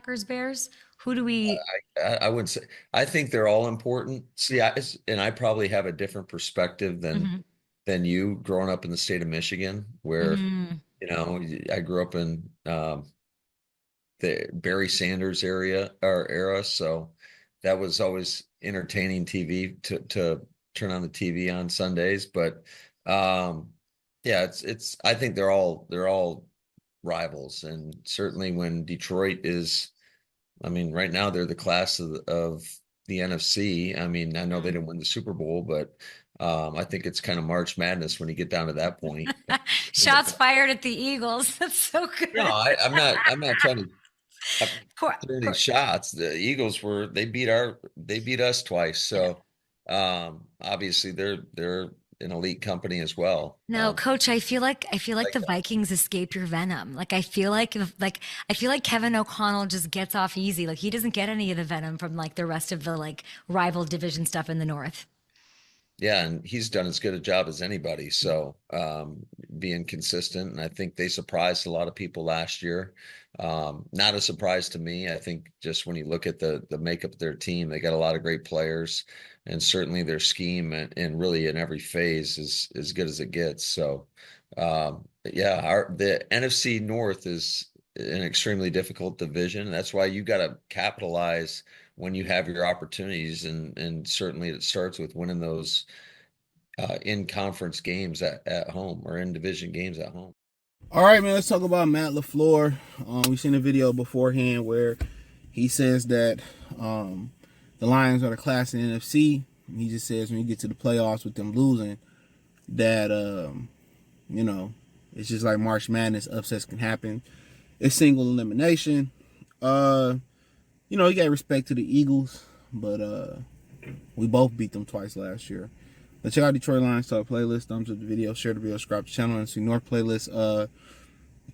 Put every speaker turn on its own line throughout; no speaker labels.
Packers, Bears? Who do we?
I wouldn't say. I think they're all important. See, and I probably have a different perspective
Mhm.
than you growing up in the state of Michigan, where
Mm.
I grew up in the Barry Sanders era, so that was always entertaining TV to turn on the TV on Sundays. But um, yeah, it's I think they're all rivals, and certainly when Detroit is, I mean, right now they're the class of the NFC. I mean, I know they
Mm.
didn't win the Super Bowl, but I think it's kind of March Madness when you get down to that point.
Shots fired at the Eagles. That's so
No,
good.
I'm not trying to
Poor,
throw any
poor.
shots. The Eagles they beat us twice.
Yeah.
So obviously they're an elite company as well.
No, coach, I feel like
Like
the Vikings escape your venom. Like I feel like Kevin O'Connell just gets off easy. Like he doesn't get any of the venom from like the rest of the like rival division stuff in the North.
Yeah, and he's done as good a job as anybody. So being consistent, and I think they surprised a lot of people last year. Not a surprise to me. I think just when you look at the makeup of their team, they got a lot of great players, and certainly their scheme and really in every phase is as good as it gets. So yeah, the NFC North is an extremely difficult division. That's why you got to capitalize when you have your opportunities, and certainly it starts with winning those in conference games at home or in division games at home.
All right, man, let's talk about Matt LaFleur. We've seen a video beforehand where he says that the Lions are the class in the NFC. He just says when you get to the playoffs with them losing, that, you know, it's just like March Madness, upsets can happen. It's single elimination. You got respect to the Eagles, but we both beat them twice last year. Let's check out Detroit Lions Talk playlist. Thumbs up the video, share the video, subscribe to the channel, NFC North playlist.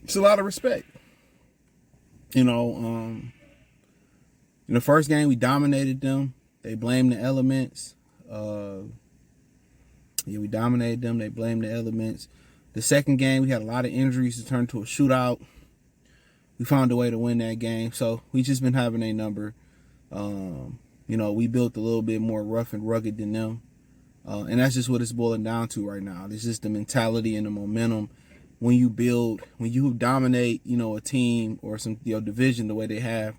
It's a lot of respect. In the first game we dominated them. They blamed the elements. We dominated them. They blamed the elements. The second game we had a lot of injuries to turn to a shootout. We found a way to win that game. So we just been having a number. We built a little bit more rough and rugged than them. And that's just what it's boiling down to right now. It's just the mentality and the momentum when you dominate, a team or some division the way they have.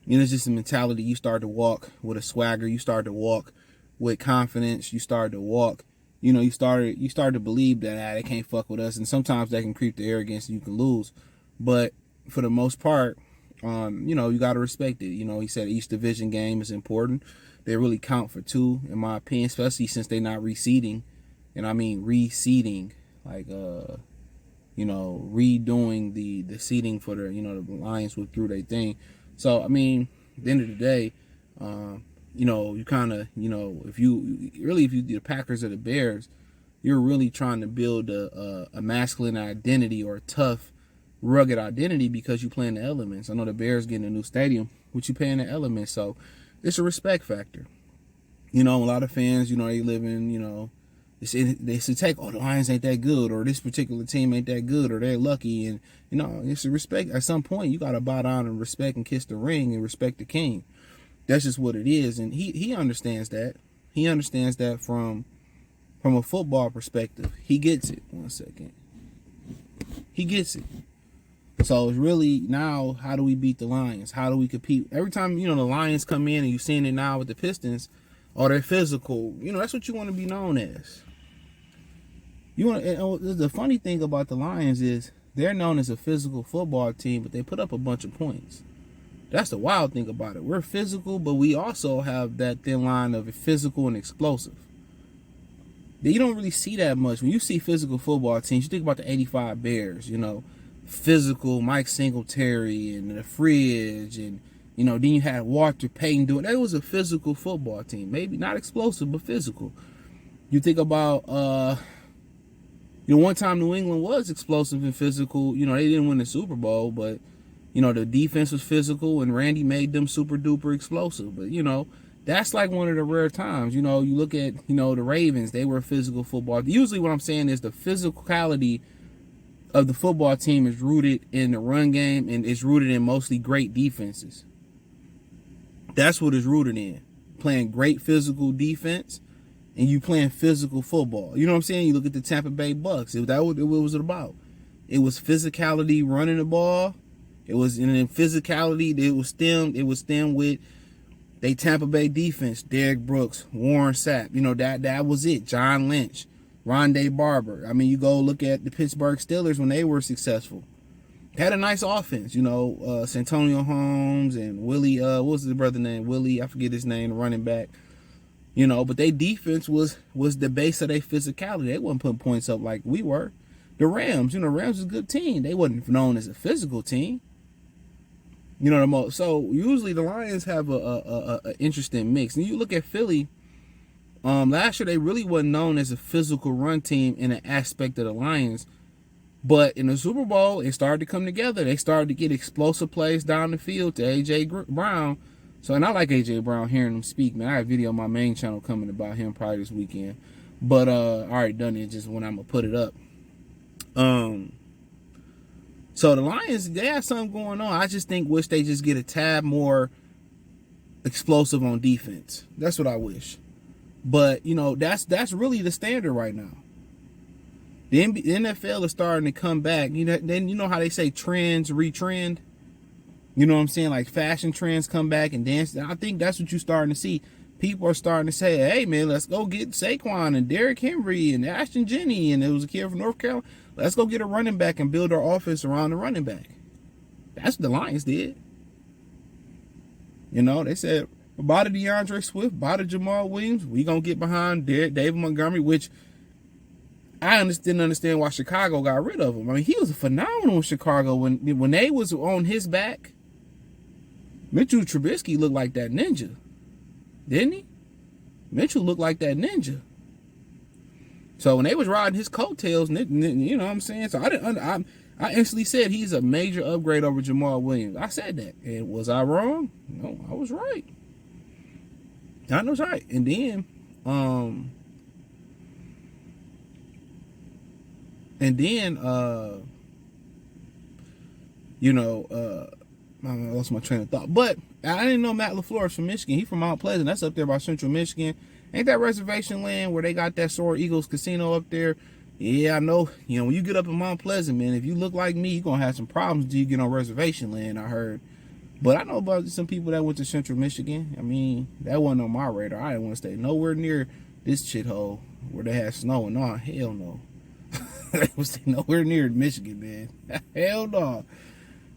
It's just a mentality. You start to walk with a swagger. You start to walk with confidence. You start to walk. You start to believe that they can't fuck with us. And sometimes that can creep the arrogance and you can lose. But for the most part, you got to respect it. He said each division game is important. They really count for two, in my opinion, especially since they're not reseeding. And I mean reseeding, like, redoing the seeding for the Lions went through their thing. So, I mean, at the end of the day, you kind of, if you the Packers or the Bears, you're really trying to build a masculine identity or a tough, rugged identity because you play in the elements. I know the Bears getting a new stadium, but you play in the elements. So it's a respect factor. A lot of fans, they live in, they should take, the Lions ain't that good, or this particular team ain't that good, or they're lucky. And, it's a respect. At some point, you got to bow down and respect and kiss the ring and respect the king. That's just what it is. And he understands that. He understands that from a football perspective. He gets it. One second. He gets it. So it's really now, how do we beat the Lions? How do we compete? Every time, the Lions come in, and you're seeing it now with the Pistons, they're physical. That's what you want to be known as. The funny thing about the Lions is they're known as a physical football team, but they put up a bunch of points. That's the wild thing about it. We're physical, but we also have that thin line of physical and explosive. You don't really see that much. When you see physical football teams, you think about the 85 Bears, physical Mike Singletary and the Fridge, and then you had Walter Payton doing. That was a physical football team. Maybe not explosive, but physical. You think about one time New England was explosive and physical. They didn't win the Super Bowl, but the defense was physical and Randy made them super duper explosive. But that's like one of the rare times. You look at the Ravens, they were a physical football. Usually what I'm saying is the physicality of the football team is rooted in the run game, and it's rooted in mostly great defenses. That's what it's rooted in. Playing great physical defense, and you playing physical football. You know what I'm saying? You look at the Tampa Bay Bucks. That what it was about. It was physicality, running the ball. It was in physicality. It was stemmed with they Tampa Bay defense. Derrick Brooks, Warren Sapp. You know, that was it. John Lynch, Rondé Barber. I mean, you go look at the Pittsburgh Steelers when they were successful. Had a nice offense, you know, Santonio Holmes and Willie, what was his brother name? Willie, I forget his name, the running back. You know, but their defense was the base of their physicality. They wasn't putting points up like we were. The Rams, you know, Rams was a good team. They wasn't known as a physical team. You know, so usually the Lions have a interesting mix. And you look at Philly, last year they really wasn't known as a physical run team in an aspect of the Lions. But in the Super Bowl, it started to come together. They started to get explosive plays down the field to A.J. Brown. So, and I like A.J. Brown, hearing him speak, man. I have a video on my main channel coming about him probably this weekend. But I already done it just when I'm going to put it up. So the Lions, they have something going on. I just wish they just get a tad more explosive on defense. That's what I wish. But, you know, that's really the standard right now. The NFL is starting to come back. You know, then you know how they say trends retrend. You know what I'm saying? Like fashion trends come back and dance. I think that's what you're starting to see. People are starting to say, "Hey man, let's go get Saquon and Derrick Henry and Ashton Jenney, and it was a kid from North Carolina. Let's go get a running back and build our offense around the running back." That's what the Lions did. You know, they said, "Buy the DeAndre Swift, buy the Jamal Williams. We gonna get behind David Montgomery," which I didn't understand why Chicago got rid of him. I mean, he was phenomenal in Chicago when they was on his back. Mitchell Trubisky looked like that ninja, didn't he? Mitchell looked like that ninja. So when they was riding his coattails, you know what I'm saying? So I instantly said he's a major upgrade over Jamal Williams. I said that. And was I wrong? No, I was right. I was right. And then, I lost my train of thought. But I didn't know Matt LaFleur is from Michigan. He's from Mount Pleasant. That's up there by Central Michigan. Ain't that reservation land where they got that Soar Eagles casino up there? Yeah, I know. You know, when you get up in Mount Pleasant, man, if you look like me, you're going to have some problems until you get on reservation land, I heard. But I know about some people that went to Central Michigan. I mean, that wasn't on my radar. I didn't want to stay nowhere near this shithole where they had snow. And no, hell no. I was stay nowhere near Michigan, man. Hell no.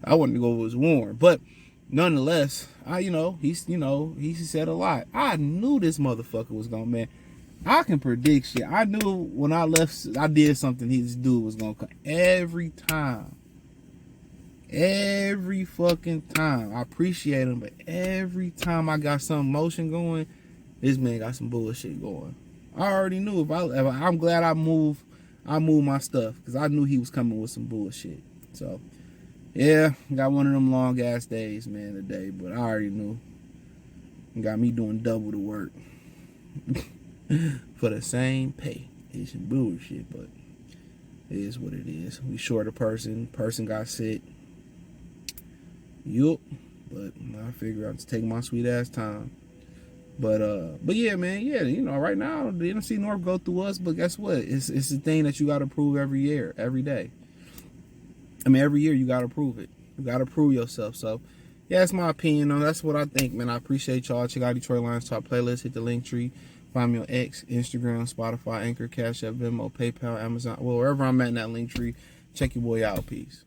I wanted to go where it was warm. But nonetheless, he said a lot. I knew this motherfucker was going to, man. I can predict shit. I knew when I left, I did something this dude was going to come. Every time. Every fucking time. I appreciate him, but every time I got some motion going, this man got some bullshit going. I already knew. I'm glad I moved my stuff because I knew he was coming with some bullshit. So, yeah, got one of them long ass days, man, today, but I already knew. Got me doing double the work for the same pay. It's some bullshit, but it is what it is. We short a person got sick. Yup. But I figure I'll just take my sweet ass time. But yeah, man, yeah, you know, right now the NFC North go through us, but guess what? It's the thing that you gotta prove every year, every day. I mean, every year you gotta prove it. You gotta prove yourself. So yeah, that's my opinion on that's what I think, man. I appreciate y'all. Check out Detroit Lions Top Playlist, hit the link tree. Find me on X, Instagram, Spotify, Anchor, Cash App, Venmo, PayPal, Amazon, well, wherever I'm at in that link tree. Check your boy out. Peace.